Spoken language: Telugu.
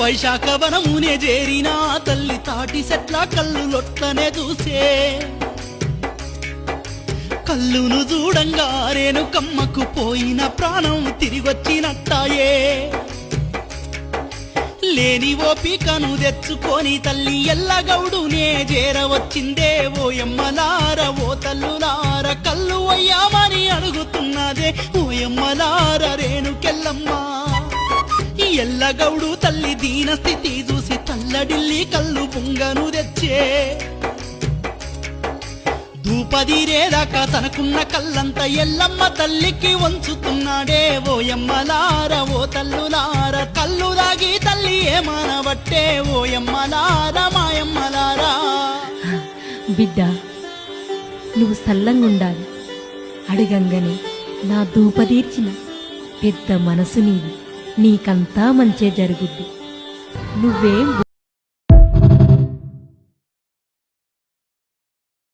వైశాఖ వనమునే చేరిన తల్లి తాటి చెట్ల కళ్ళు లొట్లనే చూసే కళ్ళును చూడంగా రేణు కమ్మకు పోయిన ప్రాణం తిరిగొచ్చినట్టాయే లేని ఓపికను తెచ్చుకొని తల్లి ఎల్లగౌడునే చేరవచ్చిందే ఓయమ్మలార ఓ తల్లులార కళ్ళు అయ్యామని అడుగుతున్నదే ఓయమ్మలార రేణుకెల్లమ్మ ఎల్లగౌడు తల్లి దీన స్థితి చూసి తల్లడిల్లి కళ్ళు పుంగను తెచ్చే ధూపదీరేదాకా తనకున్న కళ్ళంత ఎల్లమ్మ తల్లికి వంచుతున్నాడే ఓయమ్మలార ఓ తల్లులార కళ్ళు దాగి తల్లి ఏమానబట్టే ఓయమ్మలార మాయమ్మలారా. బిడ్డ నువ్వు సల్లంగుండాలి, అడిగంగనే నా ధూపదీర్చిన పెద్ద మనసు నీది, నీకంతా మంచే జరుగుద్ది. నువ్వేం